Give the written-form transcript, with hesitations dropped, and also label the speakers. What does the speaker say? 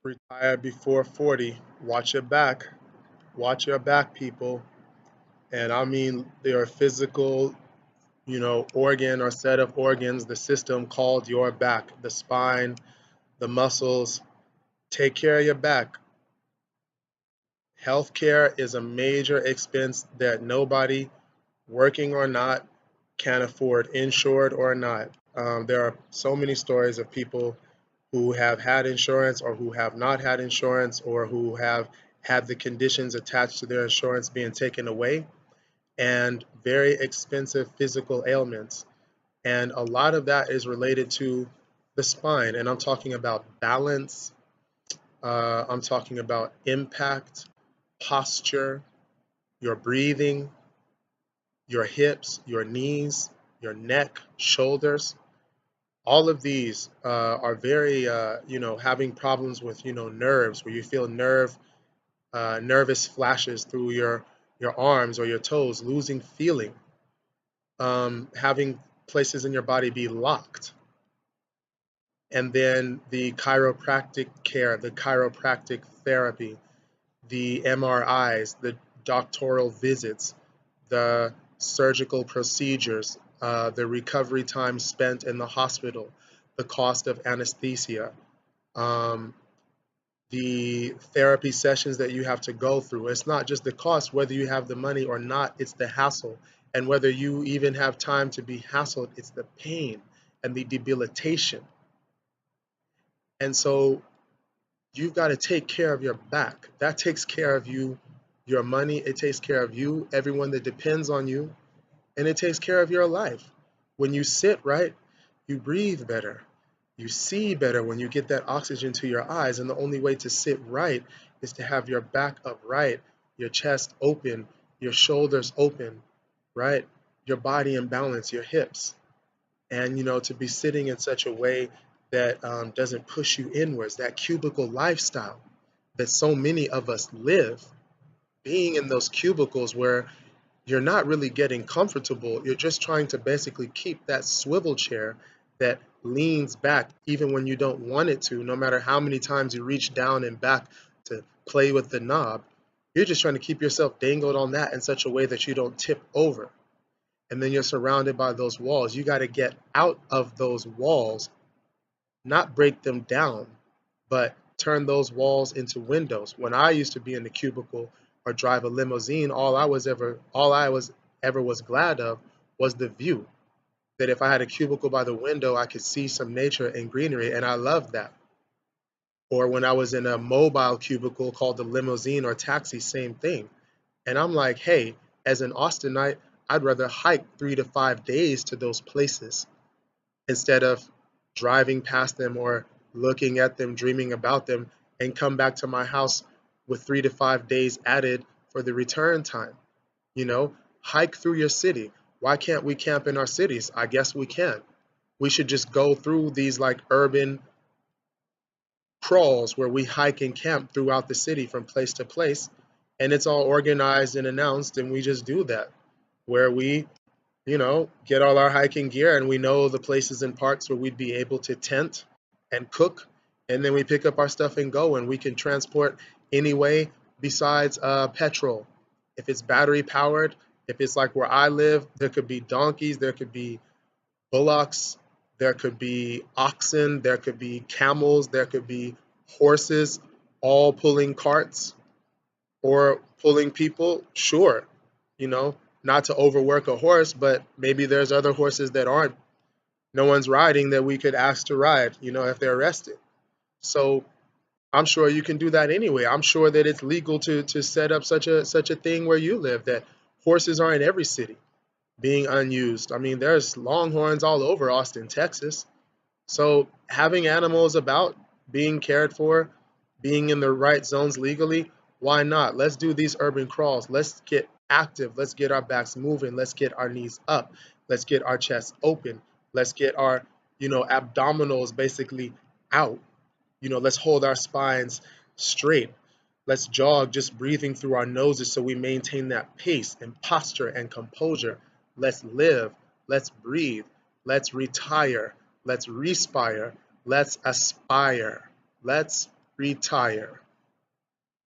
Speaker 1: Retire before 40. Watch your back. Watch your back, people. And I mean, there are physical, organ or set of organs, the system called your back, the spine, the muscles. Take care of your back. Healthcare is a major expense that nobody, working or not, can afford, insured or not. There are so many stories of people who have had insurance or who have not had insurance or who have had the conditions attached to their insurance being taken away, and very expensive physical ailments. And a lot of that is related to the spine. And I'm talking about balance, I'm talking about impact, posture, your breathing, your hips, your knees, your neck, shoulders. All of these are very, having problems with, nerves, where you feel nervous flashes through your arms or your toes, losing feeling, having places in your body be locked. And then the chiropractic care, the chiropractic therapy, the MRIs, the doctoral visits, the surgical procedures, the recovery time spent in the hospital, the cost of anesthesia, um, the therapy sessions that you have to go through. It's not just the cost, whether you have the money or not, it's the hassle. And whether you even have time to be hassled, it's the pain and the debilitation. And so you've got to take care of your back. That takes care of you, your money, it takes care of you, everyone that depends on you, and it takes care of your life. When you sit right, you breathe better. You see better when you get that oxygen to your eyes, and the only way to sit right is to have your back upright, your chest open, your shoulders open, right? Your body in balance, your hips, and to be sitting in such a way that doesn't push you inwards. That cubicle lifestyle that so many of us live, being in those cubicles where you're not really getting comfortable. You're just trying to basically keep that swivel chair that leans back even when you don't want it to, no matter how many times you reach down and back to play with the knob. You're just trying to keep yourself dangled on that in such a way that you don't tip over. And then you're surrounded by those walls. You got to get out of those walls, not break them down, but turn those walls into windows. When I used to be in the cubicle or drive a limousine, all I was ever was glad of was the view. That if I had a cubicle by the window, I could see some nature and greenery, and I loved that. Or when I was in a mobile cubicle called the limousine or taxi, same thing. And I'm like, hey, as an Austinite, I'd rather hike 3 to 5 days to those places instead of driving past them or looking at them, dreaming about them, and come back to my house with 3 to 5 days added for the return time. You know, hike through your city. Why can't we camp in our cities? I guess we can. We should just go through these like urban crawls where we hike and camp throughout the city from place to place. And it's all organized and announced, and we just do that. Where we get all our hiking gear and we know the places and parks where we'd be able to tent and cook. And then we pick up our stuff and go, and we can transport any way besides petrol. If it's battery powered, if it's like where I live, there could be donkeys, there could be bullocks, there could be oxen, there could be camels, there could be horses, all pulling carts or pulling people, sure, you know, not to overwork a horse, but maybe there's other horses that aren't, no one's riding that we could ask to ride, if they're arrested. So I'm sure you can do that anyway. I'm sure that it's legal to set up such a thing where you live, that horses are in every city being unused. I mean, there's longhorns all over Austin, Texas. So having animals about, being cared for, being in the right zones legally, why not? Let's do these urban crawls. Let's get active. Let's get our backs moving. Let's get our knees up. Let's get our chests open. Let's get our, abdominals basically out. Let's hold our spines straight. Let's jog just breathing through our noses so we maintain that pace and posture and composure. Let's live. Let's breathe. Let's retire. Let's respire. Let's aspire. Let's retire.